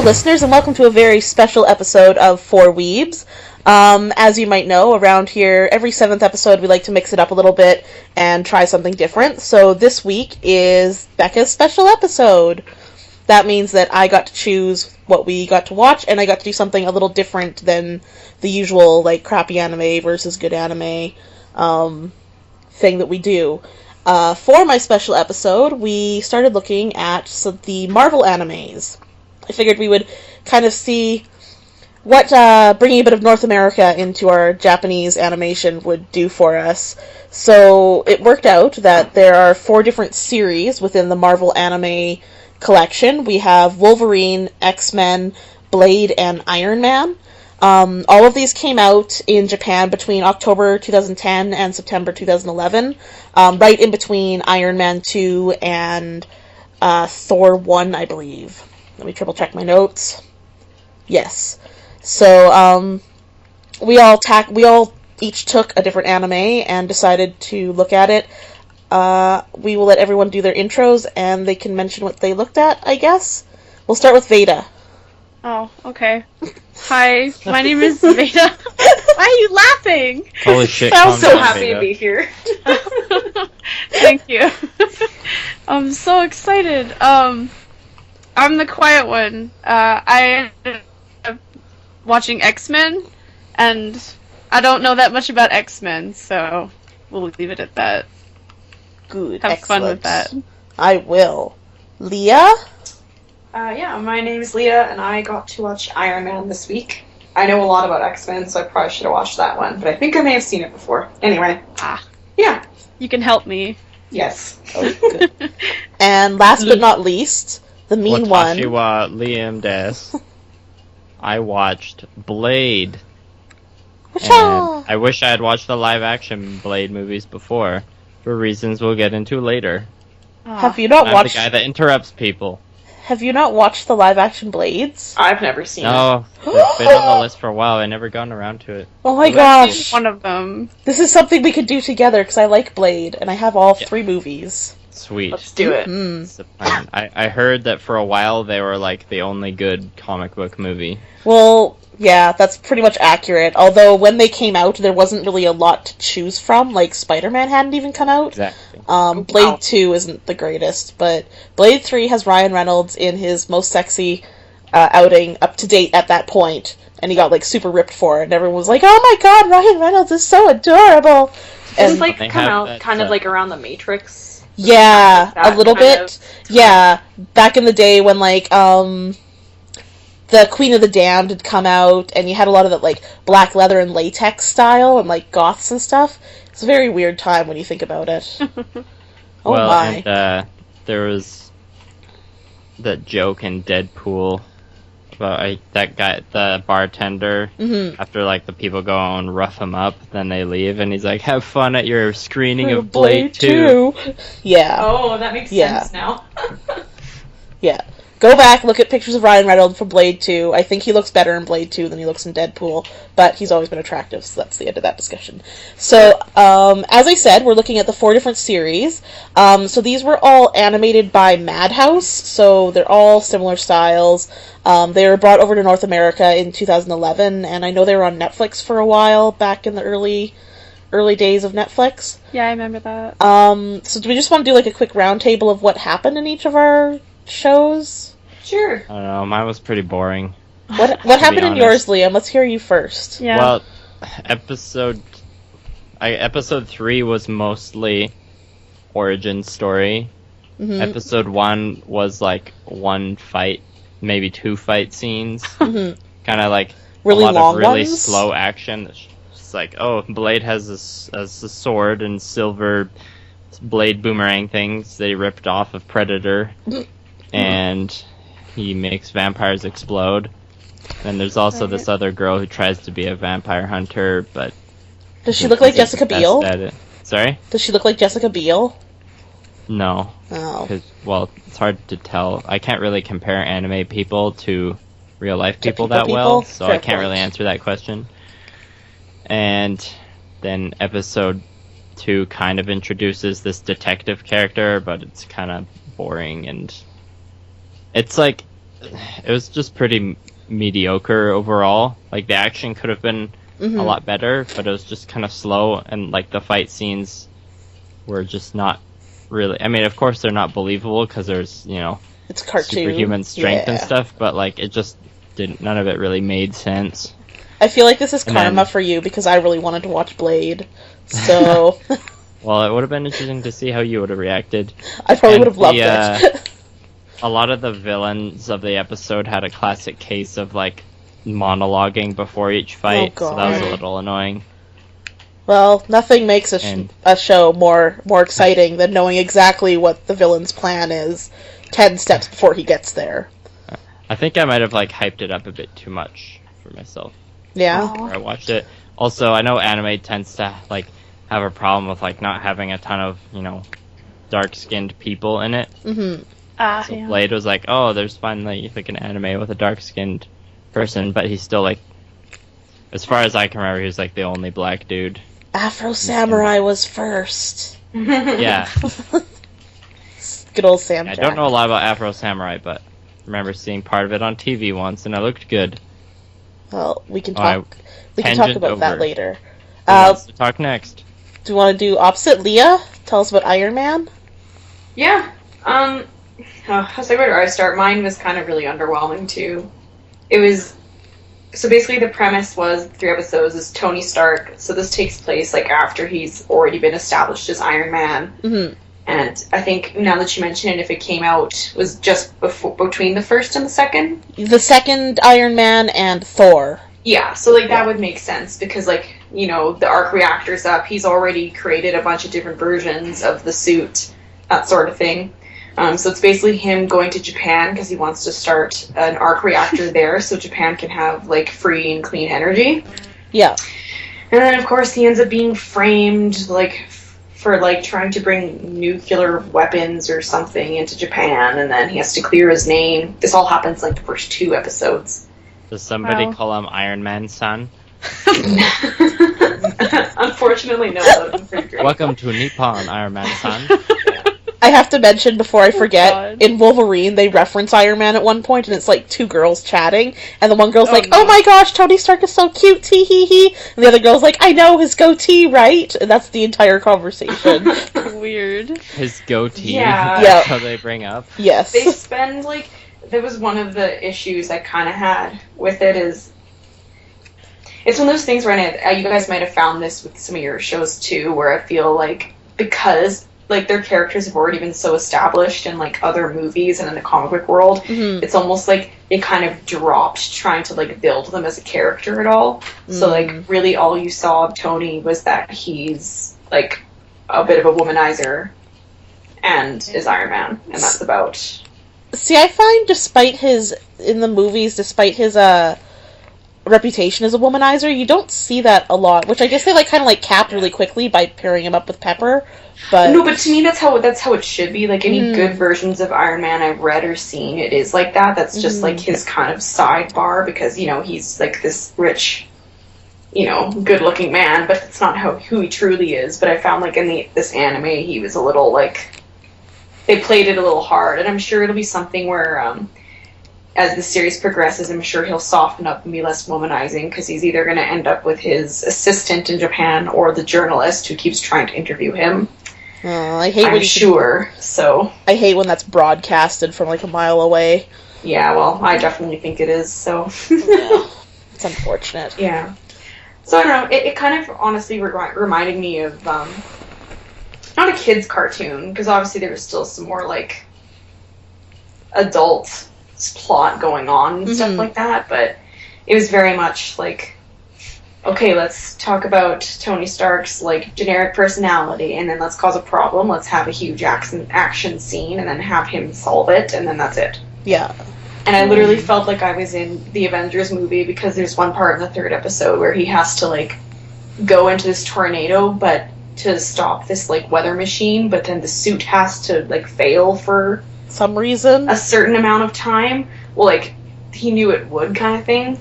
listeners, and welcome to a very special episode of Four Weebs. As you might know, around here, every 7th episode we like to mix it up a little bit and try something different. So this week is Becca's special episode. That means that I got to choose what we got to watch, and I got to do something a little different than the usual, like, crappy anime versus good anime thing that we do. For my special episode, we started looking at the Marvel animes. I figured we would kind of see what bringing a bit of North America into our Japanese animation would do for us. So it worked out that there are 4 different series within the Marvel anime collection. We have Wolverine, X-Men, Blade, and Iron Man. All of these came out in Japan between October 2010 and September 2011, right in between Iron Man 2 and Thor 1, I believe. Let me triple check my notes. Yes. So, we all each took a different anime and decided to look at it. We will let everyone do their intros and they can mention what they looked at, I guess. We'll start with Veda. Oh, okay. Hi, my name is Veda. Why are you laughing? Holy shit, I'm so down, happy Veda. to be here. Thank you. I'm so excited. I'm the quiet one. I ended up watching X-Men, and I don't know that much about X-Men, so we'll leave it at that. Good, Have excellent. fun with that. I will. Leah? Yeah, my name is Leah, and I got to watch Iron Man this week. I know a lot about X-Men, so I probably should have watched that one, but I think I may have seen it before. Anyway. Yeah. You can help me. Yes. Oh, good. And last but not least, the mean one. Watashi wa Liam des. I watched Blade. And I wish I had watched the live-action Blade movies before, for reasons we'll get into later. Have you not I'm watched? the guy that interrupts people. Have you not watched the live-action Blades? I've never seen it. No, it's been on the list for a while. I never gotten around to it. Oh my Well, gosh! One of them. This is something we could do together because I like Blade and I have all 3 movies. Sweet. Let's do it. That's the plan. I heard that for a while they were like the only good comic book movie. Well, yeah, that's pretty much accurate. Although when they came out, there wasn't really a lot to choose from. Like Spider-Man hadn't even come out. Exactly. Blade 2 isn't the greatest, but Blade 3 has Ryan Reynolds in his most sexy outing up to date at that point, and he got like super ripped for it, and everyone was like, "Oh my god, Ryan Reynolds is so adorable!" Didn't And like They come have out that, kind of like around the Matrix. yeah, That a little kind bit. Yeah, back in the day when like the Queen of the Damned had come out, and you had a lot of that like black leather and latex style, and like goths and stuff. It's a very weird time when you think about it. Oh well, my. and there was that joke in Deadpool about that guy, the bartender. Mm-hmm. After like the people go and rough him up, then they leave, and he's like, "Have fun at your screening of Blade 2." Yeah. Oh, that makes sense now. Yeah. Go back, look at pictures of Ryan Reynolds from Blade 2. I think he looks better in Blade 2 than he looks in Deadpool, but he's always been attractive, so that's the end of that discussion. So, as I said, we're looking at the 4 different series. So these were all animated by Madhouse, so they're all similar styles. They were brought over to North America in 2011, and I know they were on Netflix for a while, back in the early days of Netflix. Yeah, I remember that. So do we just want to do like a quick roundtable of what happened in each of our shows? Sure. I don't know. Mine was pretty boring. What happened in yours, Liam? Let's hear you first. Yeah. Well, episode 3 was mostly origin story. Mm-hmm. Episode 1 was like 1 fight, maybe 2 fight scenes. Mm-hmm. Kind of like Really a lot long of really ones? slow action. It's like, oh, Blade has a sword and silver blade boomerang things that he ripped off of Predator, and he makes vampires explode. And there's also this other girl who tries to be a vampire hunter, but Does she look like isn't Jessica best Biel? at it. Sorry? Does she look like Jessica Biel? No. Oh. 'Cause, well, it's hard to tell. I can't really compare anime people to real life people that well, so Fair I can't really point. answer that question. And then episode 2 kind of introduces this detective character, but it's kind of boring, and it's like it was just pretty mediocre overall. Like, the action could have been a lot better, but it was just kind of slow, and like the fight scenes were just not really. I mean, of course they're not believable because there's it's cartoon, superhuman strength and stuff, but like it just didn't. None of it really made sense. I feel like this is karma for you because I really wanted to watch Blade, so. Well, it would have been interesting to see how you would have reacted. I probably would have loved it. A lot of the villains of the episode had a classic case of like monologuing before each fight, so that was a little annoying. Well, nothing makes a show more exciting than knowing exactly what the villain's plan is 10 steps before he gets there. I think I might have like hyped it up a bit too much for myself. Yeah. Before I watched it. Also, I know anime tends to like have a problem with like not having a ton of dark-skinned people in it. So Blade was like, oh, there's finally like an anime with a dark-skinned person, but he's still like, as far as I can remember, he was like the only black dude. Afro Samurai was first. Yeah. Good old Sam Jack. I don't know a lot about Afro Samurai, but I remember seeing part of it on TV once, and it looked good. Well, we can talk. We can talk about that later. Who wants to talk next? Do you want to do opposite? Leah, tell us about Iron Man. Yeah. How's where do I start? Mine was kind of really underwhelming too. It was so basically the premise was 3 episodes is Tony Stark. So this takes place like after he's already been established as Iron Man. And I think now that you mention it, if it came out was just between the first and the second. The second Iron Man and Thor. Yeah, so like that would make sense because like the arc reactor's up. He's already created a bunch of different versions of the suit, that sort of thing. So it's basically him going to Japan because he wants to start an arc reactor there, so Japan can have like free and clean energy. Yeah. And then of course he ends up being framed like for like trying to bring nuclear weapons or something into Japan, and then he has to clear his name. This all happens like the first 2 episodes. Does somebody call him Iron Man's son? Unfortunately, no. That would be pretty great. Welcome to Nippon, Iron Man's son. I have to mention before I forget, in Wolverine they reference Iron Man at one point, and it's like 2 girls chatting, and the one girl's oh my gosh, Tony Stark is so cute, tee hee hee, and the other girl's like, I know, his goatee, right? And that's the entire conversation. Weird. His goatee. Yeah. That's how they bring up. Yes. They spend like, that was one of the issues I kind of had with it is, it's one of those things where you guys might have found this with some of your shows too, where I feel like because like their characters have already been so established in like other movies and in the comic book world, it's almost like they kind of dropped trying to like build them as a character at all. So like really all you saw of Tony was that he's like a bit of a womanizer and is Iron Man, and that's about. See, I find despite his reputation as a womanizer, you don't see that a lot, which I guess they kind of capped really quickly by pairing him up with Pepper. But no, but to me that's how it should be. Like any good versions of Iron Man I've read or seen, it is like that. That's just like his kind of sidebar because he's like this rich, good-looking man, but it's not who he truly is. But I found like in this anime he was a little like they played it a little hard, and I'm sure it'll be something where as the series progresses, I'm sure he'll soften up and be less womanizing because he's either going to end up with his assistant in Japan or the journalist who keeps trying to interview him. I hate I hate when that's broadcasted from a mile away. Yeah, well, I definitely think it is, so. Yeah. It's unfortunate. Yeah. So I don't know, it kind of honestly reminded me of, not a kid's cartoon, because obviously there was still some more, adult plot going on and stuff like that, but it was very much okay, let's talk about Tony Stark's generic personality, and then let's cause a problem, let's have a huge action scene, and then have him solve it, and then that's it. Yeah. And I literally felt like I was in the Avengers movie because there's one part in the 3rd episode where he has to go into this tornado, but to stop this weather machine, but then the suit has to fail for some reason, a certain amount of time. Well, he knew it would, kind of thing.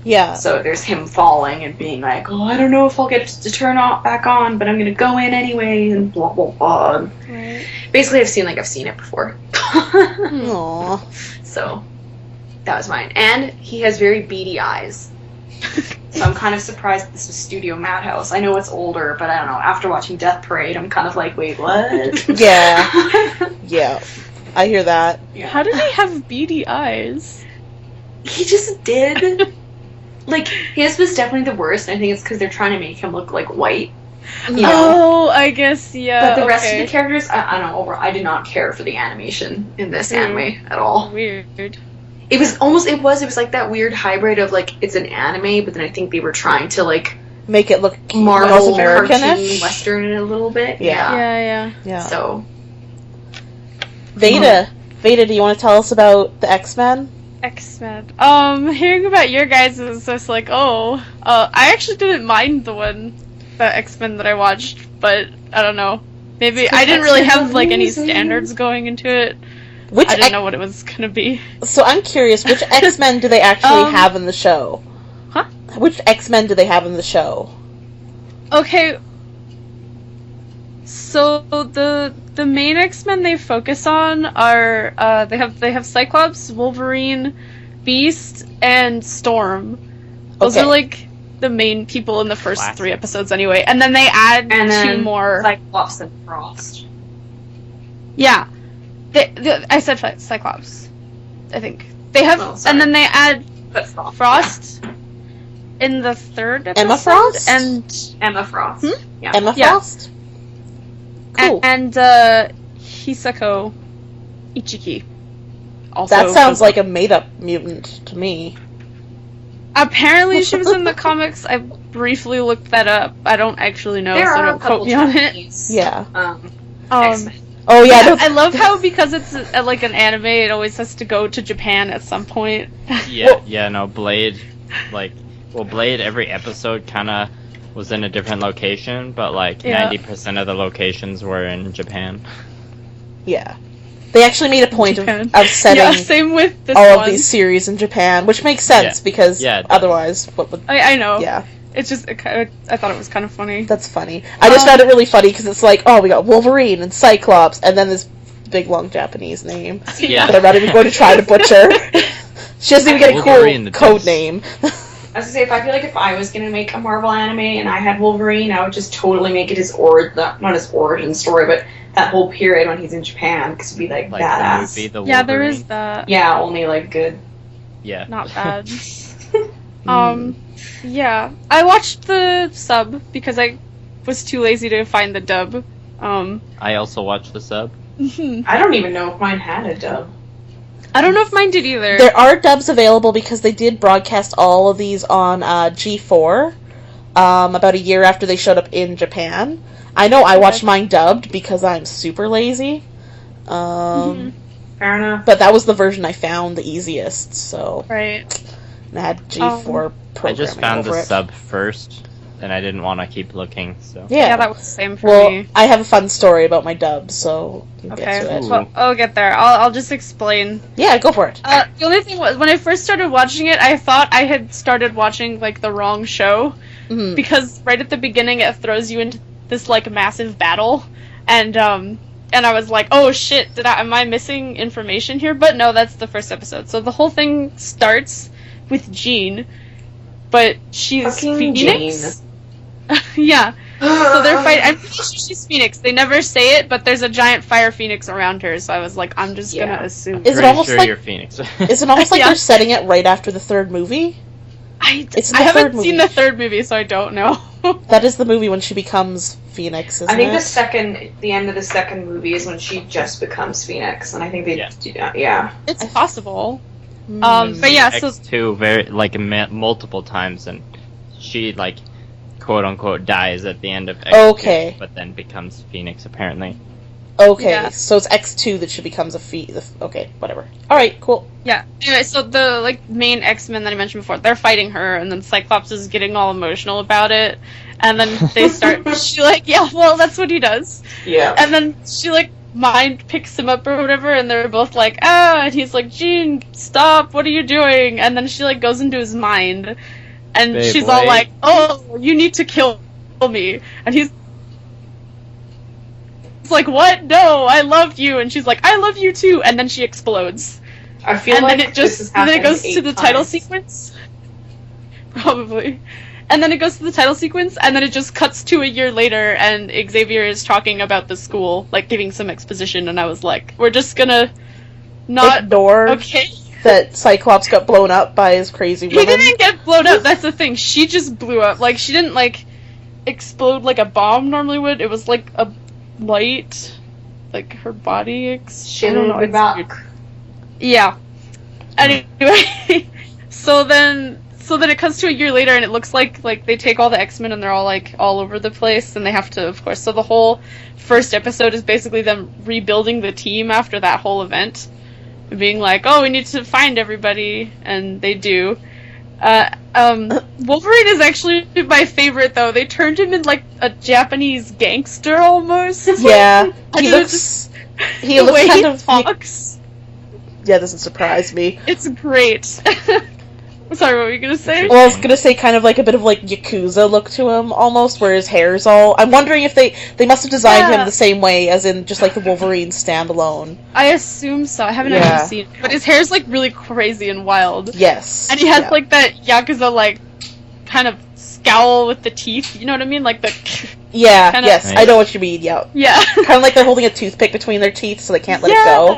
Yeah. So there's him falling and being I don't know if I'll get to turn back on, but I'm gonna go in anyway, and blah blah blah. Right. Basically, I've seen it before. Aww. So. That was mine. And he has very beady eyes. So I'm kind of surprised this was Studio Madhouse. I know it's older, but I don't know. After watching Death Parade, I'm kind of like, wait, what? Yeah. Yeah. I hear that. Yeah. How did he have beady eyes? He just did. Like, his was definitely the worst, and I think it's because they're trying to make him look, like, white. You know? Oh, I guess, yeah. But the rest okay. of the characters, I don't know, I did not care for the animation in this anime at all. Weird. It was like that weird hybrid of, like, it's an anime, but then I think they were trying to, like, Make it look Marvel North cartoon American-ish. Western it a little bit. Yeah. Yeah. So, Veda, do you want to tell us about the X-Men? X-Men. Hearing about your guys is just like, I actually didn't mind the X-Men that I watched, but I don't know. Maybe I didn't really have like any standards going into it. I didn't know what it was gonna be. So I'm curious, which X-Men do they actually have in the show? Huh? Which X-Men do they have in the show? Okay. So the main X-Men they focus on are they have Cyclops, Wolverine, Beast, and Storm. Those Okay. are like the main people in the first Classic. 3 episodes anyway. And then they add and then 2 more. Cyclops and Frost. Yeah. I said Cyclops. I think. They have Oh, sorry. and then they add But Frost. Frost in the 3rd episode. Emma Frost? And Emma Frost. Yeah. Emma Yeah. Frost? Cool. and Hisako Ichiki. Also, That sounds like a made-up mutant to me. apparently she was in the comics. I briefly looked that up. I don't actually know, There so are a don't couple quote me on it. Japanese, Yeah. X-Men. Oh yeah, I, those- I love how because it's like an anime, it always has to go to Japan at some point. No, Blade, Blade every episode kind of was in a different location, but like Yeah. 90% of the locations were in Japan. yeah. They actually made a point of Japan. setting Yeah, same with this all one. of these series in Japan, which makes sense Yeah. because Yeah, it does. otherwise, what would? I know. Yeah, It's just I thought it was kind of funny. that's funny. I just found it really funny because it's like, oh, we got Wolverine and Cyclops, and then this big long Japanese name Yeah. that I'm not even going to try to butcher. She doesn't even get a Wolverine, cool the code best. name. I was gonna say, if I feel like if I was gonna make a Marvel anime and I had Wolverine, I would just totally make it not his origin story, but that whole period when he's in Japan, because it'd be like Like badass. the movie, the Yeah, there Wolverine. is that. Yeah, only like good. Yeah. Not bad. Yeah. I watched the sub because I was too lazy to find the dub. I also watched the sub. I don't even know if mine had a dub. I don't know if mine did either. There are dubs available because they did broadcast all of these on G4 about a year after they showed up in Japan. I know I watched mine dubbed because I'm super lazy. Fair enough. But that was the version I found the easiest, so Right. and I had G4 I programming just found over the it. sub first, and I didn't want to keep looking, so. Yeah, Yeah. that was the same for Well, me. I have a fun story about my dub, so we'll Okay. get to it. Ooh. Well, I'll get there. I'll just explain. Yeah, go for it. The only thing was, when I first started watching it, I thought I had started watching, like, the wrong show. Mhm. Because right at the beginning, it throws you into this, like, massive battle. And I was like, oh shit, am I missing information here? But no, that's the first episode. So the whole thing starts with Jean, but she's Fucking Phoenix. Yeah. So they're fighting. I'm pretty sure she's Phoenix. They never say it, but there's a giant fire phoenix around her. So I was like, I'm just gonna assume. Is it Pretty almost sure like- you're Phoenix. Is it almost like Yeah. they're setting it right after the third movie? It's in I the haven't third movie. seen the third movie, so I don't know. That is the movie when she becomes Phoenix, isn't I think it? the end of the second movie is when she just becomes Phoenix, and I think they, Yeah. yeah. It's possible. Mm. But yeah, so X2 very like multiple times, and she like quote unquote dies at the end of X2, Okay. but then becomes Phoenix apparently. Okay, Yeah. so it's X2 that she becomes a okay, whatever. Alright, cool. yeah. Anyway, so the like main X-Men that I mentioned before, they're fighting her, and then Cyclops is getting all emotional about it, and then they start. She like, yeah, well, that's what he does. Yeah. And then she like mind picks him up or whatever, and they're both like, ah, and he's like, Jean, stop, what are you doing? And then she like goes into his mind, and Babe, she's all wait. like, oh, you need to kill me, and he's like, what? No, I love you, and she's like, I love you too, and then she explodes. I feel and like then it this just has and then it happened goes to 8 the title times. sequence. Probably. And then it goes to the title sequence, and then it just cuts to a year later, and Xavier is talking about the school, like giving some exposition, and I was like, we're just gonna not Ignore okay. that Cyclops got blown up by his crazy He woman. didn't get blown up. That's the thing. She just blew up. Like she didn't like explode like a bomb normally would. It was like a light, like her body. I don't know. It's weird. Yeah. Anyway, so then it comes to a year later, and it looks like they take all the X-Men and they're all like all over the place, and they have to, of course. So the whole first episode is basically them rebuilding the team after that whole event, being like, oh, we need to find everybody, and they do. Wolverine is actually my favorite, though. They turned him in like a Japanese gangster almost. Yeah, And he it was looks. just He the looks way kind he of. talks. Yeah, doesn't surprise me. It's great. I'm sorry, what were you gonna say? Well, I was gonna say kind of like a bit of like Yakuza look to him almost, where his hair's all. I'm wondering if they must have designed Yeah. him the same way as in just like the Wolverine standalone. I assume so. I haven't Yeah. actually seen it, but his hair's like really crazy and wild. Yes. And he has yeah. like that Yakuza like kind of scowl with the teeth. You know what I mean? Like the Yeah. kinda- Yes, I know what you mean. Yeah. yeah. Kind of like they're holding a toothpick between their teeth, so they can't let it go.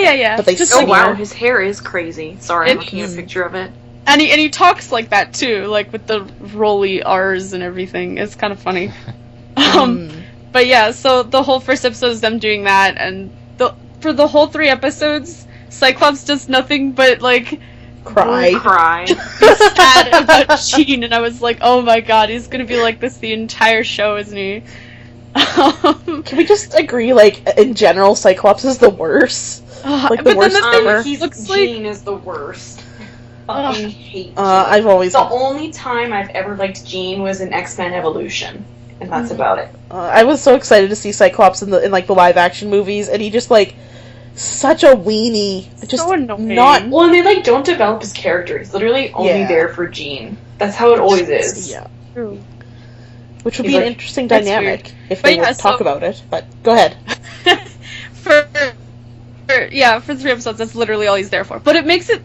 Yeah. But they just still- Oh wow, his hair is crazy. Sorry, I'm It- looking at a picture of it. And he talks like that too, like with the rolly R's and everything. It's kind of funny. But yeah, so the whole first episode is them doing that, and for the whole 3 episodes, Cyclops does nothing but like Cry. Cry. be sad about Jean, and I was like, oh my god, he's gonna be like this the entire show, isn't he? Can we just agree, like, in general, Cyclops is the worst? Like, the but worst then the thing ever. He's looks like Jean is the worst. Fucking hate Jean. I've always... The only time I've ever liked Jean was in X-Men Evolution, and that's about it. I was so excited to see Cyclops in the live action movies, and he just like such a weenie. Just so annoying. not. Well, and they like don't develop his character. He's literally only Yeah. there for Jean. That's how it always is. Yeah, True. which would He's be an like- interesting That's dynamic if But they yeah, would talk so- about it. But go ahead. for 3 episodes, that's literally all he's there for. But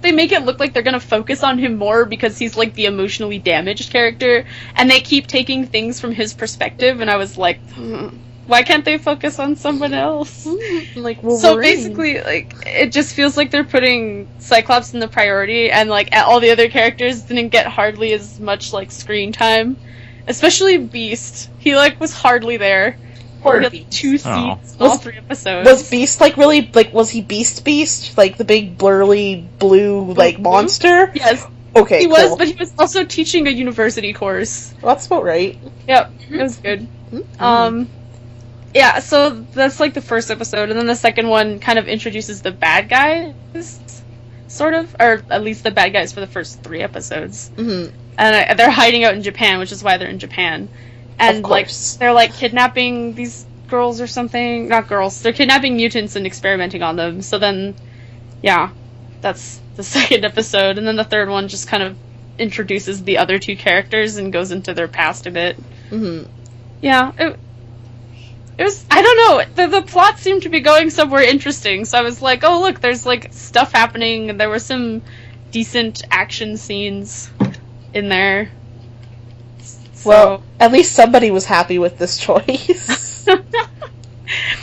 they make it look like they're gonna focus on him more because he's like the emotionally damaged character, and they keep taking things from his perspective, and I was like, why can't they focus on someone else? Like Wolverine. So basically, like, it just feels like they're putting Cyclops in the priority, and like all the other characters didn't get hardly as much like screen time. Especially Beast. He like was hardly there. Poor He had Beast. 2 scenes in all 3 episodes. was Beast like really like was he Beast like the big blurly blue like monster? Yes, Okay, he was, cool. but he was also teaching a university course. Well, that's about right. Yep, it was good. Yeah, so that's like the first episode, and then the second one kind of introduces the bad guys, sort of, or at least the bad guys for the first 3 episodes. Mm-hmm. And they're hiding out in Japan, which is why they're in Japan. And Of like course. they're like kidnapping these girls or something. Not girls. They're kidnapping mutants and experimenting on them. So then, yeah, that's the second episode, and then the third one just kind of introduces the other 2 characters and goes into their past a bit. Mm-hmm. Yeah, it was. I don't know. The plot seemed to be going somewhere interesting, so I was like, oh look, there's like stuff happening, and there were some decent action scenes in there. So, Well, at least somebody was happy with this choice.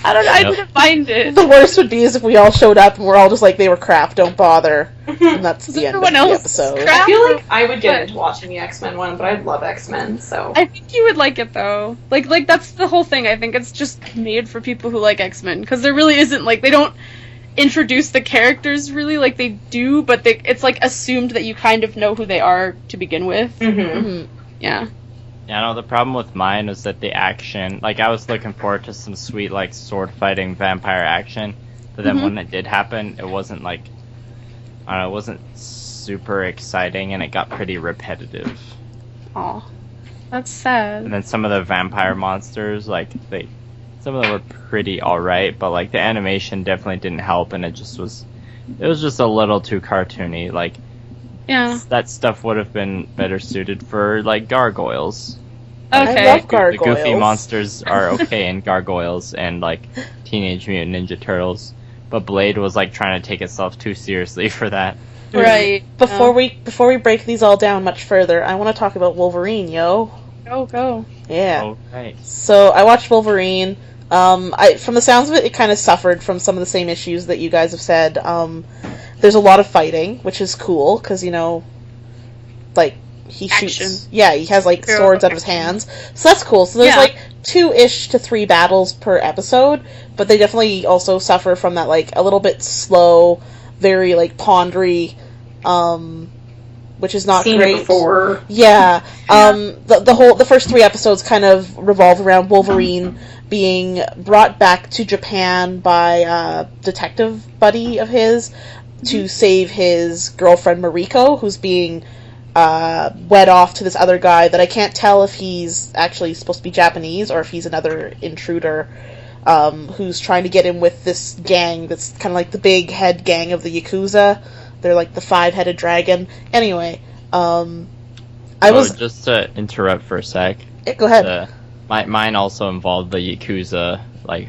I don't know. I Yep. didn't mind it. The worst would be is if we all showed up and we're all just like, they were crap, don't bother. And that's the end of Everyone the else episode. crap. I feel like I would get But- into watching the X-Men one, but I love X-Men, so... I think you would like it though. Like that's the whole thing. I think it's just made for people who like X-Men, because there really isn't like they don't introduce the characters really like they do, but it's like assumed that you kind of know who they are to begin with. Mm-hmm. Mhm. Yeah. Yeah, no, the problem with mine was that the action, like, I was looking forward to some sweet, like, sword fighting vampire action, but then when it did happen, it wasn't, like, I don't know, it wasn't super exciting, and it got pretty repetitive. Aw. That's sad. And then some of the vampire monsters, like, some of them were pretty alright, but, like, the animation definitely didn't help, and it was just a little too cartoony, like, Yeah. that stuff would have been better suited for, like, gargoyles. Okay. I love The gargoyles. goofy monsters are okay in gargoyles and like Teenage Mutant Ninja Turtles, but Blade was like trying to take itself too seriously for that. Right. Before we break these all down much further, I want to talk about Wolverine, yo. Go. Yeah. Okay. So I watched Wolverine. From the sounds of it, it kind of suffered from some of the same issues that you guys have said. There's a lot of fighting, which is cool because like he shoots. Action. Yeah, he has like Girl swords out of his action. hands, so that's cool. So there's Yeah. like 2-ish to 3 battles per episode, but they definitely also suffer from that like a little bit slow, very like pondery, which is not Seen great. it before. Yeah. The first 3 episodes kind of revolve around Wolverine being brought back to Japan by a detective buddy of his to save his girlfriend Mariko, who's being wed off to this other guy that I can't tell if he's actually supposed to be Japanese or if he's another intruder who's trying to get in with this gang that's kind of like the big head gang of the Yakuza. They're like the 5-headed dragon. Anyway, Just to interrupt for a sec. Go ahead. Mine also involved the Yakuza like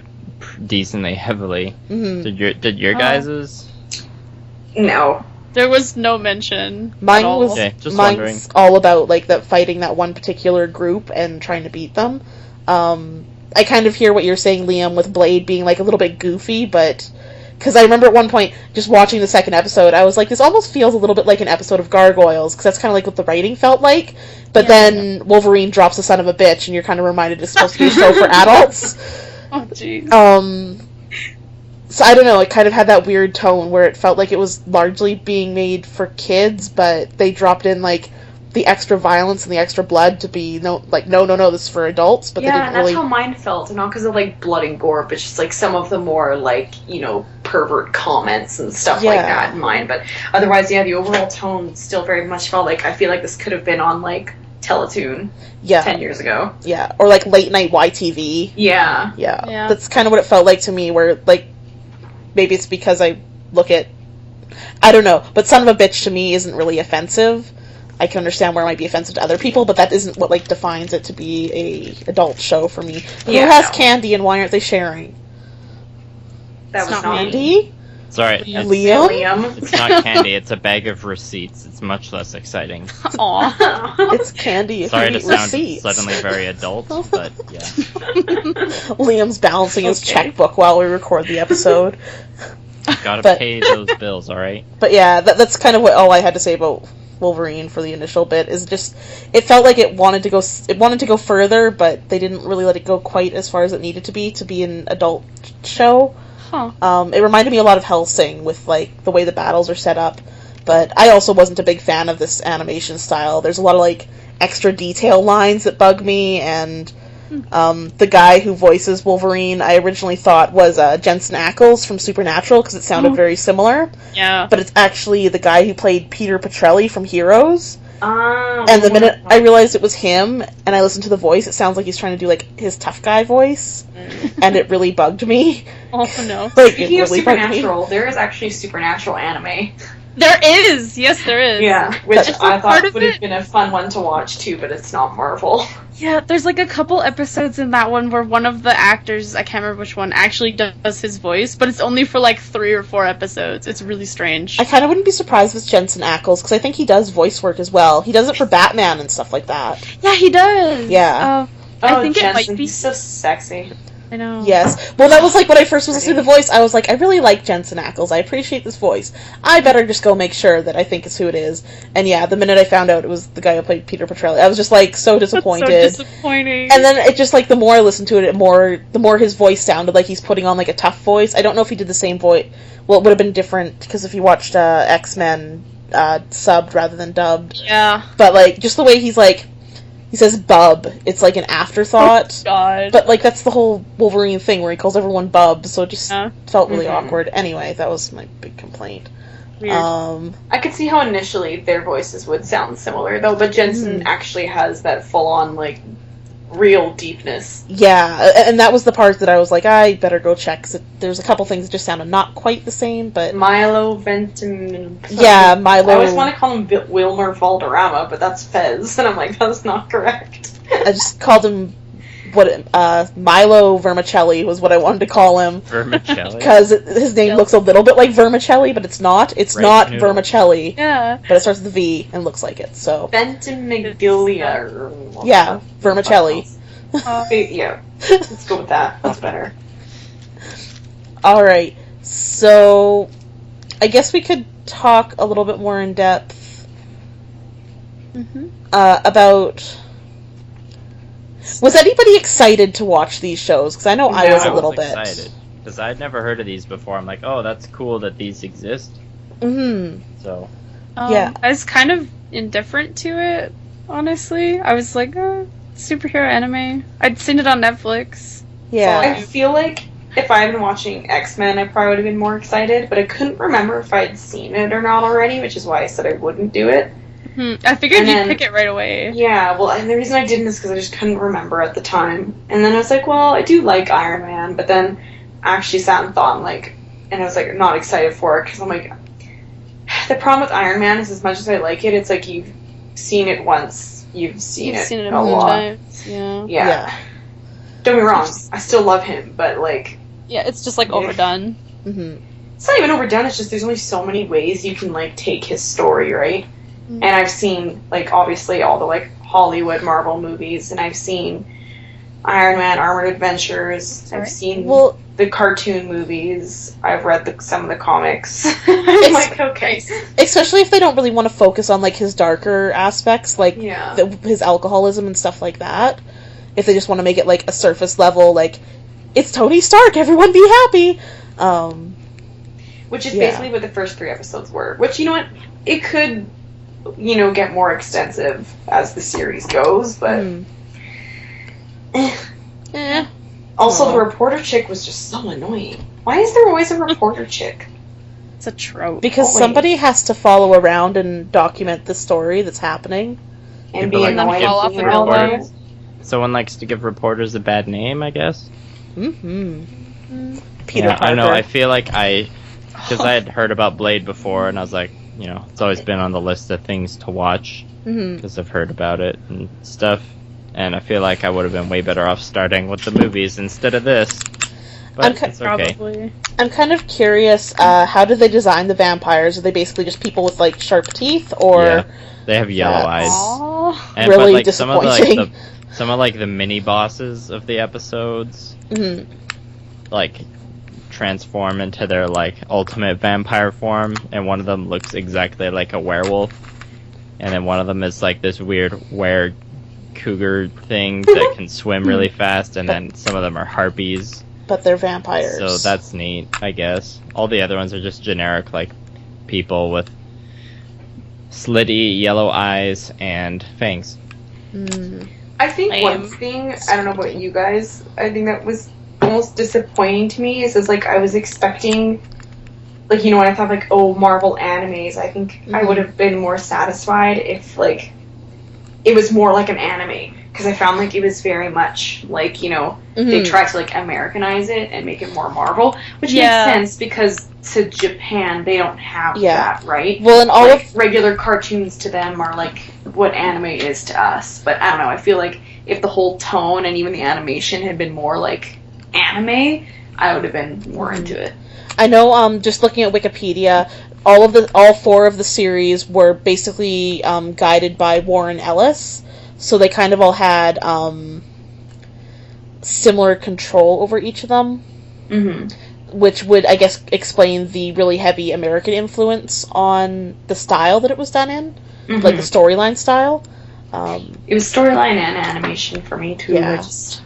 decently heavily. Mm-hmm. Did your guys's? No. There was no mention. Mine at all. was Okay, just mine's wondering. all about like that fighting that one particular group and trying to beat them. I kind of hear what you're saying, Liam, with Blade being like a little bit goofy, but because I remember at one point just watching the second episode, I was like, this almost feels a little bit like an episode of Gargoyles because that's kind of like what the writing felt like. But then Wolverine drops a son of a bitch, and you're kind of reminded it's supposed to be a show for adults. Oh jeez. So I don't know, it kind of had that weird tone where it felt like it was largely being made for kids, but they dropped in like the extra violence and the extra blood to be no, this is for adults. But Yeah, they and didn't that's really. how mine felt. Not because of like blood and gore, but just like some of the more like pervert comments and stuff like Yeah. that in mine. But otherwise, yeah, the overall tone still very much felt like I feel like this could have been on like Teletoon 10 years ago. Yeah, or like late night YTV. Yeah. Yeah. That's kind of what it felt like to me. Where like maybe it's because I look at, I don't know, but son of a bitch to me isn't really offensive. I can understand where it might be offensive to other people, but that isn't what like defines it to be a adult show for me. Who has candy and why aren't they sharing? That It's was not not me. me. Candy? Sorry, Liam? Liam. it's not candy. It's a bag of receipts. It's much less exciting. Aw. It's candy if Sorry you to eat sound receipts. suddenly very adult, but yeah. Liam's balancing his Okay. checkbook while we record the episode. Gotta But- pay those bills, alright? But yeah, that's kind of all I had to say about Wolverine for the initial bit. Is just it felt like it wanted to go further, but they didn't really let it go quite as far as it needed to be an adult show. Huh. It reminded me a lot of Hellsing with like the way the battles are set up, but I also wasn't a big fan of this animation style. There's a lot of like extra detail lines that bug me, and the guy who voices Wolverine I originally thought was Jensen Ackles from Supernatural because it sounded very similar, Yeah. but it's actually the guy who played Peter Petrelli from Heroes. And And the minute I realized it was him, and I listened to the voice, it sounds like he's trying to do like his tough guy voice, and it really bugged me. Oh no. Like, Speaking it of really bugged me. Supernatural, there is actually Supernatural anime. There is. Yes, there is. Yeah, which That's I part thought of would it. have been a fun one to watch too, but it's not Marvel. Yeah, there's like a couple episodes in that one where one of the actors, I can't remember which one, actually does his voice, but it's only for like 3 or 4 episodes. It's really strange. I kind of wouldn't be surprised with Jensen Ackles because I think he does voice work as well. He does it for Batman and stuff like that. Yeah, he does. Yeah. I think Jensen, it might be. he's so sexy. I know. Yes. Well, that was like when I first was listening to the voice. I was like, I really like Jensen Ackles. I appreciate this voice. I better just go make sure that I think it's who it is. And yeah, the minute I found out it was the guy who played Peter Petrelli, I was just like so That's disappointed. so disappointing. And then it just like the more I listened to it, the more his voice sounded like he's putting on like a tough voice. I don't know if he did the same voice. Well, it would have been different because if you watched X-Men subbed rather than dubbed. Yeah. But like just the way he says bub, it's like an afterthought. God. But like that's the whole Wolverine thing where he calls everyone bub, so it just Yeah. felt really Mhm. awkward. Anyway, that was my big complaint. Weird. I could see how initially their voices would sound similar though, but Jensen actually has that full on like real deepness. Yeah, and that was the part that I was like, I better go check, because there's a couple things that just sounded not quite the same, but... Milo Ventim. Yeah, Milo... I always want to call him Wilmer Valderrama, but that's Fez, and I'm like, that's not correct. I just called him Milo Vermicelli was what I wanted to call him. Vermicelli. Because his name looks a little bit like vermicelli, but it's not. It's Right, not noodle. vermicelli, Yeah. but it starts with a V and looks like it. So Ventimiglia. yeah, vermicelli. Yeah, let's go with that. That's better. All right, so I guess we could talk a little bit more in depth about. Was anybody excited to watch these shows? Because I know I No. was a little bit. excited because I'd never heard of these before. I'm like, oh, that's cool that these exist. Mm-hmm. So Yeah. I was kind of indifferent to it, honestly. I was like, superhero anime. I'd seen it on Netflix. Yeah. I feel like if I had been watching X-Men, I probably would have been more excited, but I couldn't remember if I'd seen it or not already, which is why I said I wouldn't do it. I figured And you'd then- pick it right away. Yeah, well, and the reason I didn't is because I just couldn't remember at the time. And then I was like, well, I do like Iron Man, but then I actually sat and thought, and I was like, not excited for it, because I'm like, the problem with Iron Man is as much as I like it, it's like you've seen it once, you've seen You've it seen it a a million lot. times. Yeah. Yeah. Don't get me wrong, I still love him, but like, Yeah, it's just like overdone. Mm-hmm. it's not even overdone, it's just there's only so many ways you can like take his story, right? Mhm. And I've seen like obviously all the like Hollywood Marvel movies, and I've seen Iron Man Armored Adventures, I've seen Well, the cartoon movies, I've read some of the comics. I'm like, okay. especially if they don't really want to focus on like his darker aspects, like Yeah. his alcoholism and stuff like that. If they just want to make it like a surface level, like it's Tony Stark, everyone be happy. Which is Yeah. basically what the first 3 episodes were. Which, you know what, it could, you know, get more extensive as the series goes, but also the reporter chick was just so annoying. Why is there always a reporter chick? It's a trope. Because Always. somebody has to follow around and document the story that's happening. And People be like annoying. fall off the female building. reporters. someone likes to give reporters a bad name, I guess. Mm-hmm. Peter Yeah, Parker. I know. I feel like because I had heard about Blade before, and I was like, you know, it's always been on the list of things to watch Mm-hmm. because I've heard about it and stuff. And I feel like I would have been way better off starting with the movies instead of this. But it's okay. Probably. I'm kind of curious, how did they design the vampires? Are they basically just people with, like, sharp teeth, or... Yeah, they have yellow eyes. Aww. And, Really but, like, some of disappointing. the mini bosses of the episodes, Mhm. like, transform into their, like, ultimate vampire form, and one of them looks exactly like a werewolf, and then one of them is, like, this weird cougar thing that can swim really fast, and then some of them are harpies. But they're vampires. So that's neat, I guess. All the other ones are just generic, like, people with slitty yellow eyes and fangs. Mm. I think Lame. one thing, I don't know about you guys, I think that was almost disappointing to me is like I was expecting, like, you know, when I thought like, oh, Marvel animes, I think I would have been more satisfied if like it was more like an anime, because I found like it was very much like, you know, they Mhm. tried to like Americanize it and make it more Marvel, which Yeah. makes sense because to Japan they don't have Yeah. that, right? Well, and all Like, of... regular cartoons to them are like what anime is to us. But I don't know, I feel like if the whole tone and even the animation had been more like anime, I would have been more into it. I know, just looking at Wikipedia, all 4 of the series were basically guided by Warren Ellis, so they kind of all had similar control over each of them, Mm-hmm. which would, I guess, explain the really heavy American influence on the style that it was done in, like the storyline style. It was storyline and animation for me too. Yeah. I just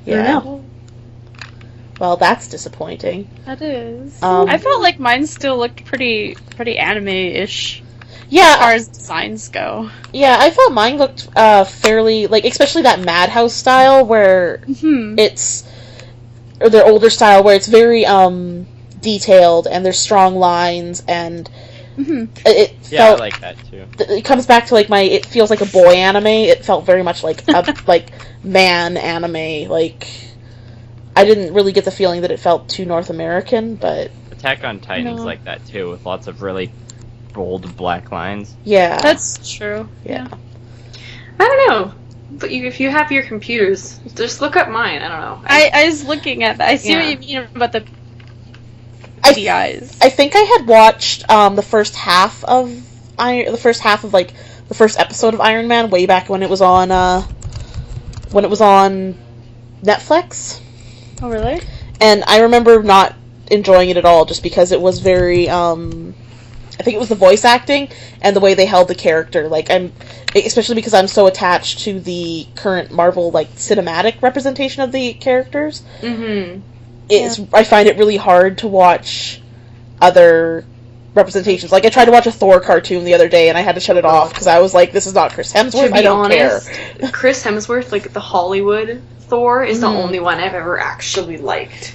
Yeah. know. Well, that's disappointing. That is. Um, I felt like mine still looked pretty anime-ish as Yeah, far as designs go. yeah, I felt mine looked fairly, like, especially that Madhouse style where Hmm. it's, or their older style where it's very detailed and there's strong lines, and Mm-hmm. it Yeah, I felt, like that too. it comes back to like it feels like a boy anime. It felt very much like a like man anime. Like, I didn't really get the feeling that it felt too North American, but Attack on Titan's No. like that too, with lots of really bold black lines. yeah, That's true. yeah. I don't know. But if you have your computers, just look up mine. I don't know. I was looking at that. I see Yeah. what you mean about the I think I had watched the first half of the first episode of Iron Man way back when it was on Netflix. Oh, really? And I remember not enjoying it at all, just because it was very, I think it was the voice acting and the way they held the character. Like, especially because I'm so attached to the current Marvel, like, cinematic representation of the characters. Mm-hmm. I find it really hard to watch other representations. Like, I tried to watch a Thor cartoon the other day, and I had to shut it off, because I was like, this is not Chris Hemsworth, To I be don't honest, care. Chris Hemsworth, like the Hollywood Thor, is the only one I've ever actually liked.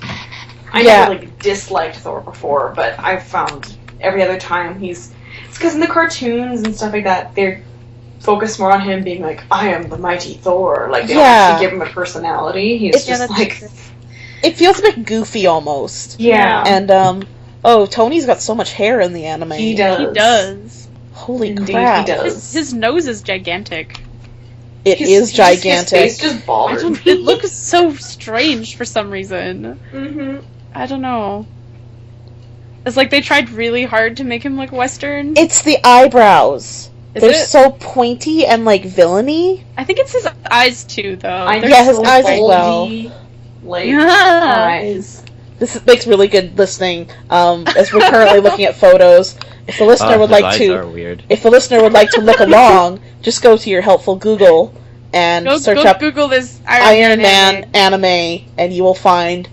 I never like disliked Thor before, but I've found every other time it's because in the cartoons and stuff like that, they're focused more on him being like, I am the mighty Thor. Like, they don't actually give him a personality. He's just like... It feels a bit goofy almost. Yeah. And, Tony's got so much hair in the anime. He does. He does. Holy Indeed, crap. he does. His nose is gigantic. It is gigantic. His face just bald. It looks so strange for some reason. Mm-hmm. I don't know. It's like they tried really hard to make him look Western. It's the eyebrows. Is They're it? so pointy and, like, villainy. I think it's his eyes too, though. Yeah, his eyes as well. Like, Yeah. eyes. This makes really good listening, as we're currently looking at photos. If the listener would his like eyes to... are weird. If the listener would like to look along, just go to your helpful Google and Go search up Google this Iron Man anime, and you will find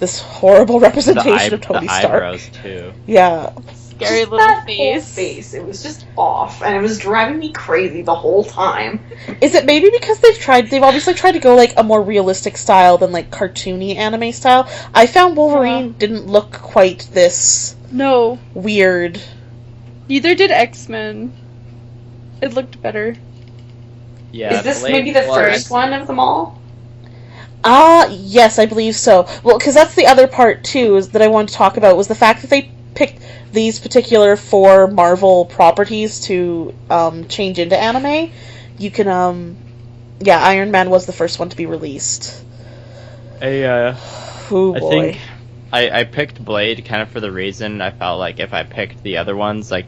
this horrible representation of Tony the Stark. eyebrows, too. Yeah. Scary Just little that face. whole face. It was just off, and it was driving me crazy the whole time. Is it maybe because they've obviously tried to go, like, a more realistic style than, like, cartoony anime style? I found Wolverine didn't look quite this No. weird. Neither did X-Men. It looked better. Yeah, Is this Blade maybe the was- first one of them all? Yes, I believe so. Well, because that's the other part, too, is that I wanted to talk about, was the fact that they picked these particular 4 Marvel properties to change into anime. You can, Iron Man was the first one to be released. Oh, I boy. think I picked Blade kind of for the reason I felt like if I picked the other ones, like,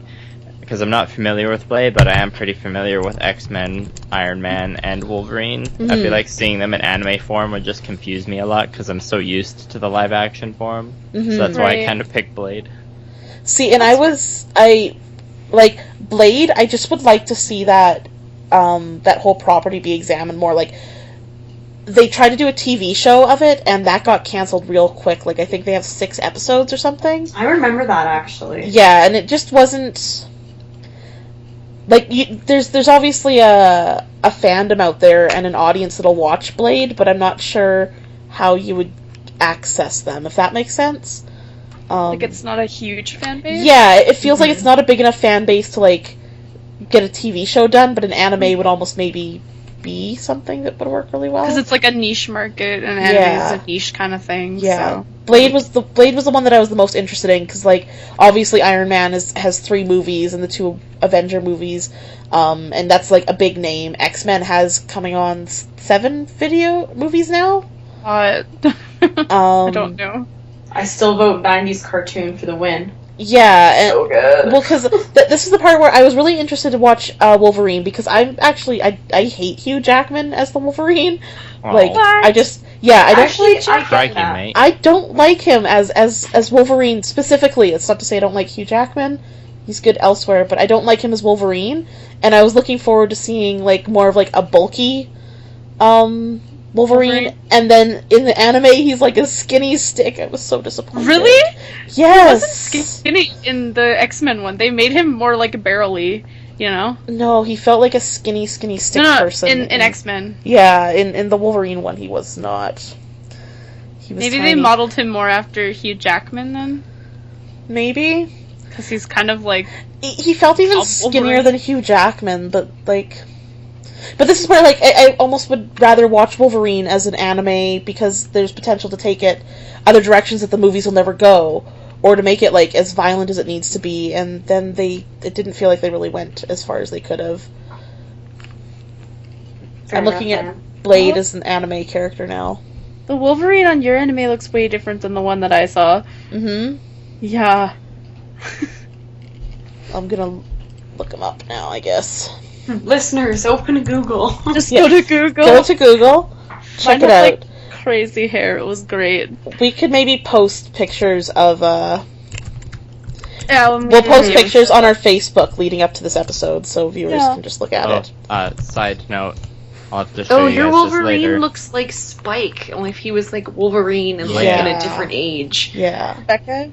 because I'm not familiar with Blade, but I am pretty familiar with X-Men, Iron Man, and Wolverine. I feel like seeing them in anime form would just confuse me a lot because I'm so used to the live-action form. So that's why I Right. kind of picked Blade. See, and Blade, I just would like to see that, that whole property be examined more. Like, they tried to do a TV show of it, and that got canceled real quick. Like, I think they have 6 episodes or something. I remember that, actually. Yeah, and it just wasn't... Like, there's obviously a fandom out there and an audience that'll watch Blade, but I'm not sure how you would access them, if that makes sense. Like, it's not a huge fan base? Yeah, it feels like it's not a big enough fan base to, like, get a TV show done, but an anime would almost maybe be something that would work really well. Because it's like a niche market, and anime is a niche kind of thing. Yeah. So. Blade was the one that I was the most interested in, because, like, obviously Iron Man has 3 movies and the 2 Avenger movies, and that's, like, a big name. X-Men has coming on 7 video movies now. I don't know. I still vote 90s cartoon for the win. Yeah, and So good. well, because this is the part where I was really interested to watch Wolverine, because I hate Hugh Jackman as the Wolverine. Aw. Like, I don't Actually, I get Crikey, that. mate. I don't like him as Wolverine specifically. It's not to say I don't like Hugh Jackman. He's good elsewhere, but I don't like him as Wolverine. And I was looking forward to seeing, like, more of, like, a bulky Wolverine. And then in the anime, he's like a skinny stick. I was so disappointed. Really? Yes. He wasn't skinny in the X-Men one. They made him more like barely, you know? No, he felt like a skinny stick No, person. in X-Men. Yeah, in the Wolverine one, he was not. He was Maybe tiny. they modeled him more after Hugh Jackman then? Maybe. Because he's kind of like... He felt even Wolverine. skinnier than Hugh Jackman, but, like... But this is where, like, I almost would rather watch Wolverine as an anime, because there's potential to take it other directions that the movies will never go, or to make it, like, as violent as it needs to be, and then it didn't feel like they really went as far as they could have. Fair I'm looking enough, at then. Blade as an anime character now. The Wolverine on your anime looks way different than the one that I saw. Mm-hmm. Yeah. I'm gonna look him up now, I guess. Listeners, open Google. Just Yeah. go to Google. Go to Google, check Mine it had, out. like, crazy hair. It was great. We could maybe post pictures of, Yeah, when we'll post we- pictures on our Facebook leading up to this episode, so viewers Yeah. can just look at it. Side note, I'll have to show Oh, you your guys this Wolverine later. looks like Spike, only if he was like Wolverine and like Yeah. in a different age. Yeah. Becca?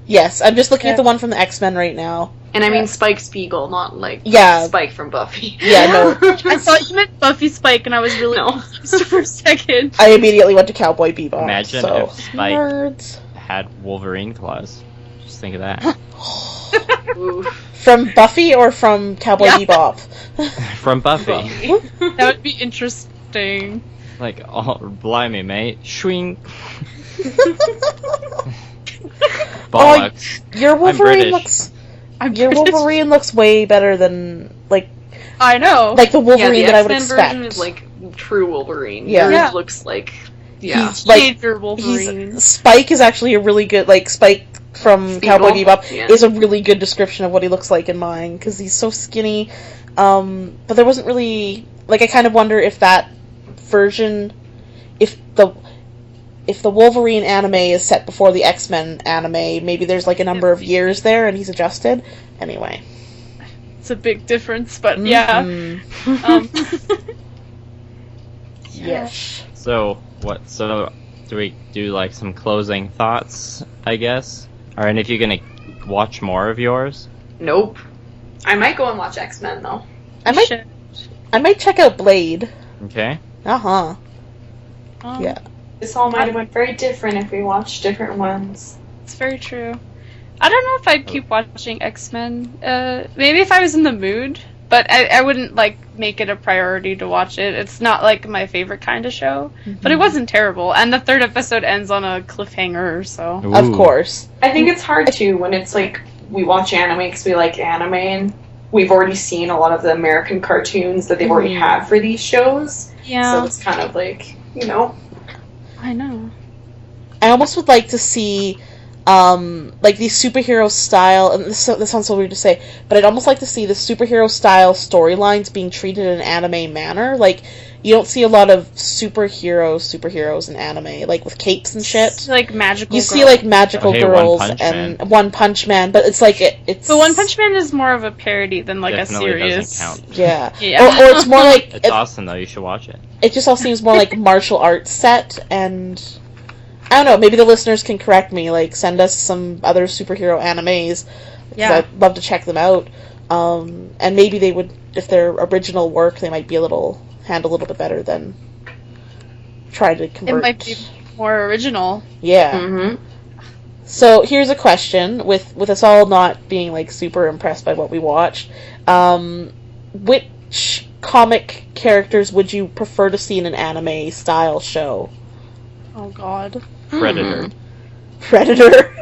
Yes, I'm just looking Yeah. at the one from the X-Men right now. And I Yeah. mean Spike Spiegel, not like Yeah. Spike from Buffy. Yeah, no. I thought you meant Buffy Spike, and I was really No. confused for a second. I immediately went to Cowboy Bebop. Imagine so. if Spike- Nerds. Had Wolverine claws. Just think of that. Oof. From Buffy or from Cowboy Yeah. Bebop? From Buffy. That would be interesting. Like, oh, blimey, mate. Shwing. Bollocks. Your Wolverine British. looks. I'm Your British. Wolverine looks way better than I know. like the Wolverine yeah, the that I would X-Men expect. version is like true Wolverine. Yeah. Yours Yeah. looks like He's like Major Wolverine. Spike is actually a really good Spike from Spiegel? Cowboy Bebop Yeah. is a really good description of what he looks like in mine because he's so skinny. But there wasn't really I kind of wonder if that version, if the Wolverine anime is set before the X-Men anime, maybe there's a number of years there and he's adjusted. Anyway. It's a big difference, but yeah. Mhm. Um, Yes. So, so, do we do, some closing thoughts, I guess? Or, and if you're gonna watch more of yours? Nope. I might go and watch X-Men though. I might check out Blade. Okay. Uh-huh. Um, Yeah. This all might have been very different if we watched different ones. It's very true. I don't know if I'd keep watching X-Men. Maybe if I was in the mood, but I wouldn't make it a priority to watch it. It's not my favorite kind of show, but it wasn't terrible. And the third episode ends on a cliffhanger, so Of Ooh. course. I think it's hard too when it's we watch anime because we like anime and we've already seen a lot of the American cartoons that they've already Mhm. had for these shows. yeah, So it's kind of I know. I almost would like to see, these superhero style, and this sounds so weird to say, but I'd almost like to see the superhero style storylines being treated in an anime manner. You don't see a lot of superheroes in anime, with capes and shit. It's magical. You see, Girl. magical Oh, hey, One girls Punch and Man. One Punch Man, but it's it's... But One Punch Man is more of a parody than a Definitely serious. doesn't count. Yeah. Yeah. Or it's more It's awesome, though. You should watch it. it just all seems more like martial arts set, and I don't know, maybe the listeners can correct me, send us some other superhero animes, because Yeah. I'd love to check them out, and maybe they would, if they're original work, they might be handle a little bit better than try to It convert. might be more original. Yeah. Mm-hmm. So here's a question, with us all not being super impressed by what we watched, which comic characters would you prefer to see in an anime style show? Oh God. Predator. Predator.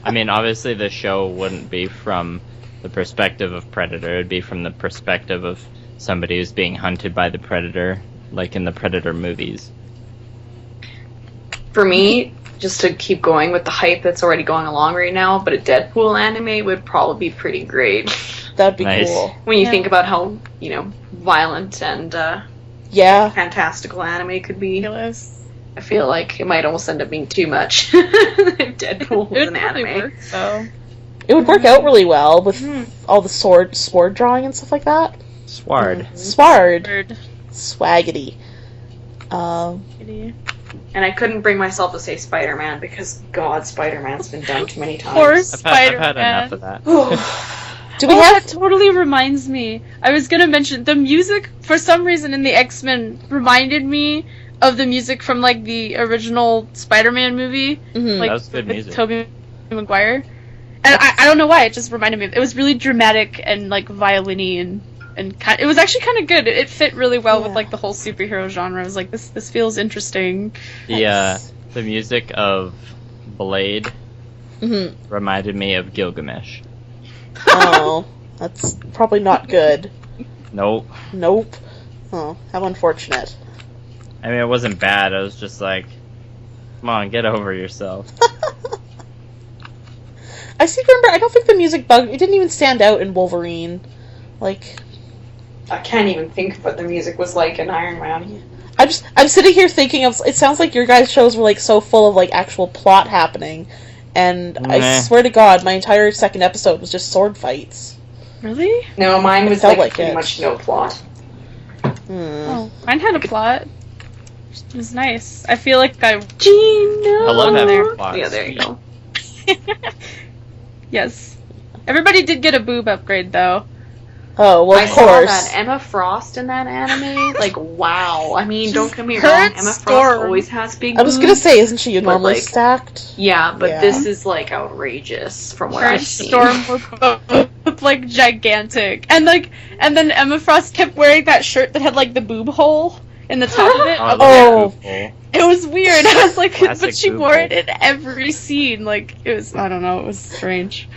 I mean, obviously the show wouldn't be from the perspective of Predator. It'd be from the perspective of somebody who's being hunted by the Predator, like in the Predator movies. For me, just to keep going with the hype that's already going along right now, but a Deadpool anime would probably be pretty great. That'd be Nice. cool. When you Yeah. think about how, violent and Yeah. fantastical anime could be. Ridiculous. I feel like it might almost end up being too much if Deadpool was It an would probably anime. work, though. It would work out really well with Mhm. all the sword drawing and stuff like that. Sward. Sward. Weird. Swaggity. Kitty. And I couldn't bring myself to say Spider-Man because, God, Spider-Man's been done too many times. course. I've had Spider-Man. enough of that. Do we Oh, have... that totally reminds me. I was gonna mention the music for some reason in the X-Men reminded me of the music from the original Spider-Man movie, Mhm. That was good with music. Tobey Maguire. And I don't know why, it just reminded me. It was really dramatic and violin-y and it was actually kind of good. It fit really well Yeah. with the whole superhero genre. I was like, this feels interesting. The music of Blade Mhm. reminded me of Gilgamesh. Oh, that's probably not good. Nope. Nope. Oh, how unfortunate. I mean, it wasn't bad. I was just like, come on, get over yourself. I seem to remember, I don't think the music bugged, it didn't even stand out in Wolverine. Like, I can't even think of what the music was like in Iron Man. I'm sitting here thinking of, it sounds like your guys' shows were like so full of like actual plot happening, and I Meh. swear to God, my entire second episode was just sword fights. Really? No, mine was felt like like pretty it. much no plot. Oh, mine had a plot. It was nice. I feel like Gino. I love having there. plots. Yeah, there you go. Yes. Everybody did get a boob upgrade though. Oh, well, I of saw course. that Emma Frost in that anime. Like, wow. I mean, don't get me Her wrong. and Emma Frost Storm. always has big I was boobs. gonna say, isn't she normally like- stacked? Yeah, but Yeah. this is like outrageous from what Her I've and seen. Storm were both like gigantic, and then Emma Frost kept wearing that shirt that had like the boob hole in the top of it. Oh, Oh. oh. It was weird. I was like, Classic but she boob wore hole. it in every scene. Like it was, I don't know, it was strange.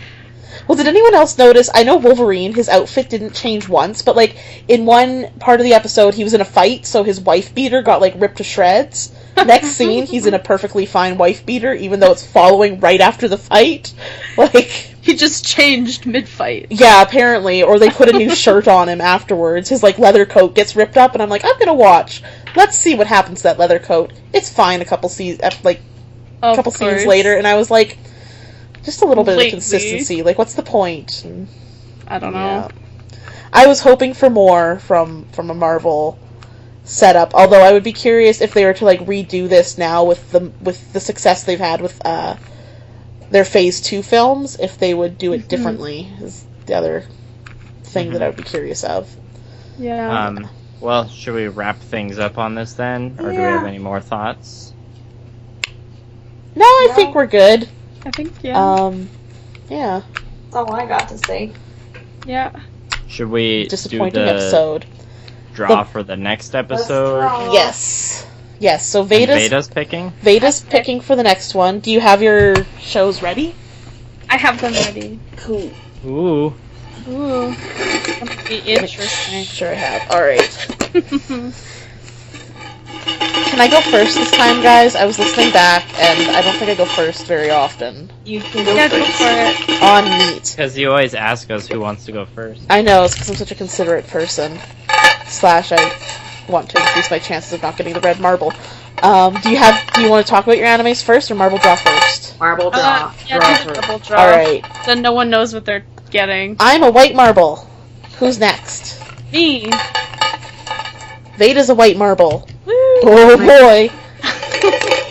Well, did anyone else notice? I know Wolverine, his outfit didn't change once, but like in one part of the episode, he was in a fight, so his wife beater got like ripped to shreds. Next scene, he's in a perfectly fine wife beater, even though it's following right after the fight. Like, He just changed mid-fight. yeah, apparently, or they put a new shirt on him afterwards. His like leather coat gets ripped up, and I'm like, I'm gonna watch. Let's see what happens to that leather coat. It's fine. A couple seasons later, and I was like, just a little bit of Lately. consistency. Like, what's the point? And, I don't know. yeah. I was hoping for more from a Marvel setup. Although I would be curious if they were to like redo this now with the success they've had with their Phase 2 films, if they would do it differently. Is the other thing that I would be curious of. Yeah. Well, should we wrap things up on this then, or do we Yeah. have any more thoughts? No, I No. think we're good. I think yeah. Yeah. That's all I got to say. Yeah. Should we do Disappointing the episode. draw for the next episode? draw. Yes. Yes, so And Veda's Veda's picking? picking for the next one. Do you have your shows ready? I have them ready. Cool. Ooh. Ooh. It's gonna be interesting. Sure I have. Alright. Can I go first this time, guys? I was listening back, and I don't think I go first very often. You can go Yeah, go first. for it. On meat. Because you always ask us who wants to go first. I know, it's because I'm such a considerate person. / I want to increase my chances of not getting the red marble. Do you want to talk about your animes first, or marble draw first? Marble draw. Yeah, draw do the first. double draw. Alright. Then no one knows what they're getting. I'm a white marble. Who's next? Me. Veda's a white marble. Woo. Oh boy.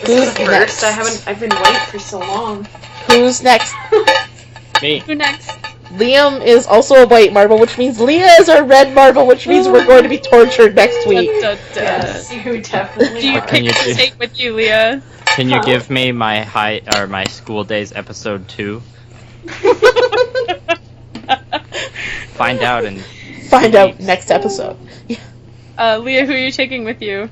This is Who's first. next? I've been white for so long. Who's next? Me. Who next? Liam is also a white marble, which means Leah is our red marble, which means we're going to be tortured next week. Dun, dun, dun. Yes, you definitely Do you are. Can pick you to do- take with you, Leah? Can you give me my my school days episode 2? Find out and Find out next episode. Leah, who are you taking with you?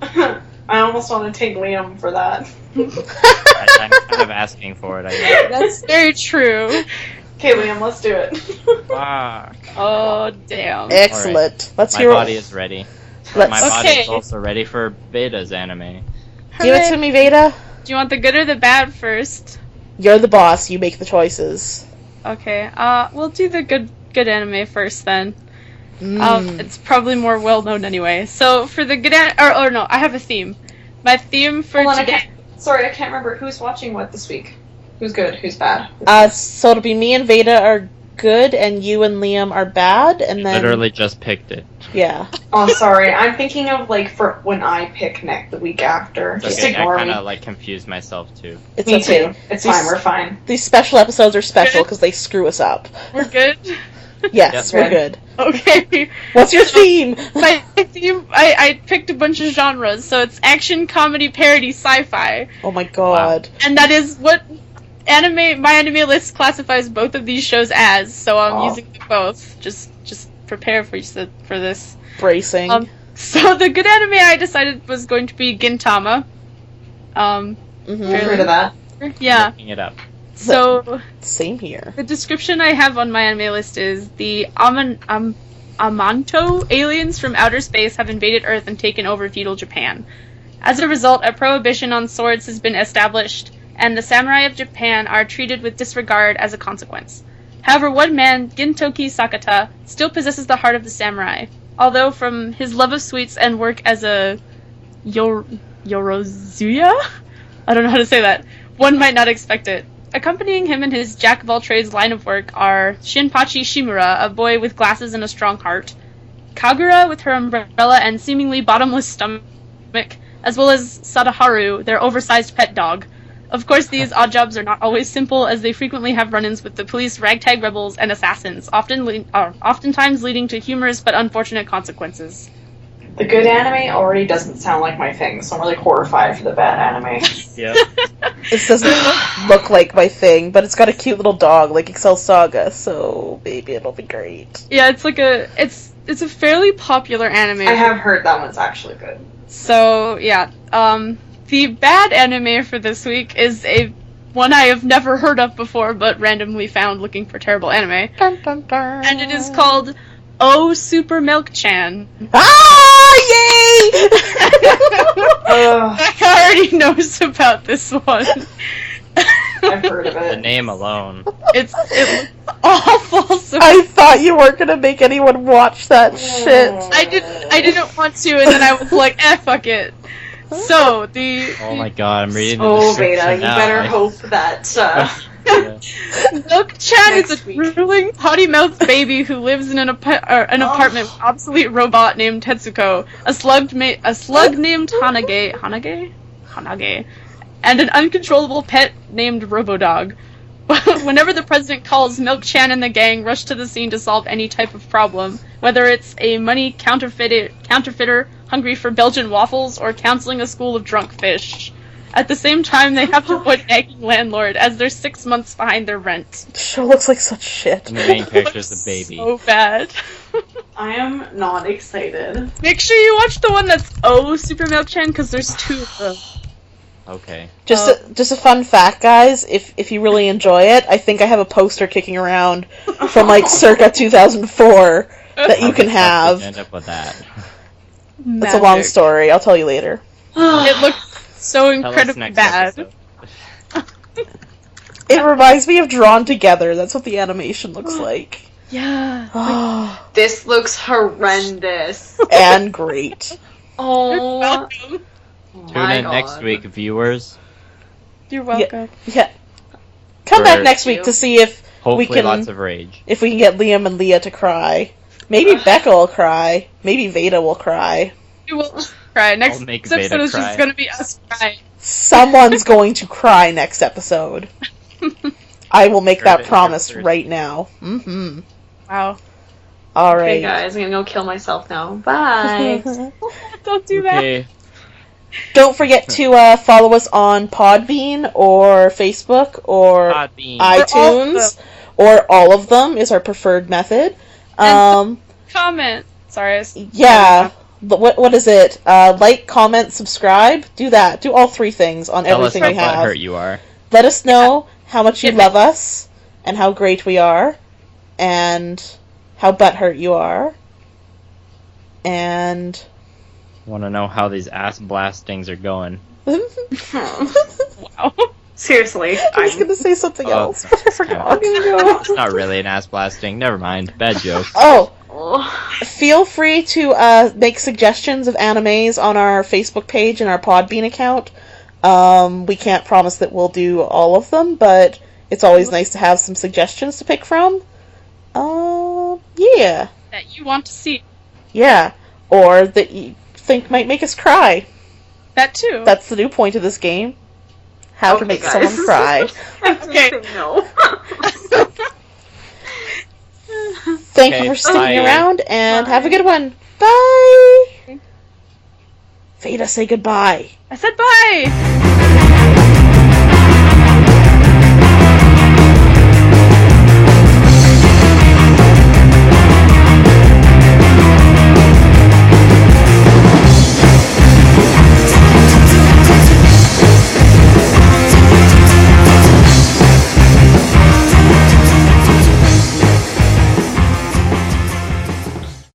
I almost want to take Liam for that. I'm kind of asking for it, I guess. That's very true. Okay, Liam, let's do it. Fuck. Oh, damn. Excellent. Let's My hear body is ready. Let's My body is Okay. also ready for Beta's anime. give it to me, Veda. Do you want the good or the bad first? You're the boss. You make the choices. Okay, we'll do the good anime first then. Mm. It's probably more well known anyway. So for the good or no, I have a theme. My theme for Hold on, today. I can't remember who's watching what this week. Who's good? Who's bad? So it'll be me and Veda are good, and you and Liam are bad, and then Literally just picked it. yeah. Oh, sorry. I'm thinking of like for when I pick next the week after. Just Okay, I ignore kind me. of like confused myself too. It's Me okay. too. It's fine. We're fine. These special episodes are special because they screw us up. We're good. Yes, Yep. we're good. Okay. What's your theme? My theme. I picked a bunch of genres, so it's action, comedy, parody, sci-fi, Oh my god. and that is what my anime list classifies both of these shows as. So I'm Oh. using them both. Just prepare for this. Bracing. So the good anime I decided was going to be Gintama. Mhm. I've heard of that. Yeah. Looking it up. So Same here. the description I have on my anime list is the Amanto aliens from outer space have invaded Earth and taken over feudal Japan. As a result, a prohibition on swords has been established, and the samurai of Japan are treated with disregard as a consequence. However, one man, Gintoki Sakata, still possesses the heart of the samurai, although from his love of sweets and work as a Yorozuya? I don't know how to say that. One might not expect it. Accompanying him in his jack-of-all-trades line of work are Shinpachi Shimura, a boy with glasses and a strong heart, Kagura with her umbrella and seemingly bottomless stomach, as well as Sadaharu, their oversized pet dog. Of course, these odd jobs are not always simple, as they frequently have run-ins with the police, ragtag rebels, and assassins, oftentimes leading to humorous but unfortunate consequences. The good anime already doesn't sound like my thing, so I'm really horrified for the bad anime. Yeah. This doesn't look like my thing, but it's got a cute little dog like Excel Saga, so maybe it'll be great. Yeah, it's like it's a fairly popular anime. I have heard that one's actually good. So, yeah. The bad anime for this week is one I have never heard of before, but randomly found looking for terrible anime. Dun, dun, dun. And it is called Oh Super Milk-chan. Ah! Yay! I already knows about this one. I've heard of The it. name alone. It looks awful. So I thought you weren't gonna make anyone watch that shit. I didn't want to, and then I was like, fuck it. So Oh my god, I'm reading the Oh, description Beta, you now. better hope that. Yeah. Milk-chan is Next a week. drooling, potty-mouthed baby who lives in an apartment with an obsolete robot named Tetsuko, a slug named Hanage, and an uncontrollable pet named Robodog. Whenever the president calls, Milk-chan and the gang rush to the scene to solve any type of problem, whether it's a money counterfeiter hungry for Belgian waffles or counseling a school of drunk fish. At the same time, they have to avoid nagging landlord, as they're 6 months behind their rent. The show looks like such shit. And the main character's a baby. So bad. I am not excited. Make sure you watch the one that's Oh Super Milk-chan, because there's 2 of them. Okay. Just a fun fact, guys. If you really enjoy it, I think I have a poster kicking around from like circa 2004 that you can have. End up with that. It's a long story. I'll tell you later. It looks so Tell us incredibly next bad. episode. It reminds me of Drawn Together. That's what the animation looks like. Yeah. This looks horrendous. And great. Oh, Welcome. Tune my in God. next week, viewers. You're welcome. Yeah. Come For- back next week to see if Hopefully can- lots of rage. we can get Liam and Leah to cry. Maybe Becca will cry. Maybe Veda will cry. You will cry. Next I'll make episode Veda is cry. just going to be us crying. Someone's going to cry next episode. I will make Heard that it here promise first. right now. Mm-hmm. Wow. All Okay, right. guys, I'm gonna go kill myself now. Bye. Don't do that. Okay. Don't forget to follow us on Podbean or Facebook or Podbean. iTunes, or all of them is our preferred method. Comment. Sorry. Yeah. But what is it? Like, comment, subscribe. Do that. Do all 3 things on Tell us everything how we have. butthurt you are. Let us know how much you Yeah. love us and how great we are and how butthurt you are. And Want to know how these ass blastings are going? Wow. Seriously, I was going to say something Oh, else, but I forgot. It's not really an ass blasting. Never mind. Bad joke. Oh, Oh. feel free to make suggestions of animes on our Facebook page and our Podbean account. We can't promise that we'll do all of them, but it's always nice to have some suggestions to pick from. Yeah. That you want to see. Yeah. Or that you think might make us cry. That too. That's the new point of this game. How to Okay, make guys. someone cry. Okay. No. Thank Okay, you for sticking bye. around, and Bye. have a good one. Bye! Veda, say goodbye. I said bye.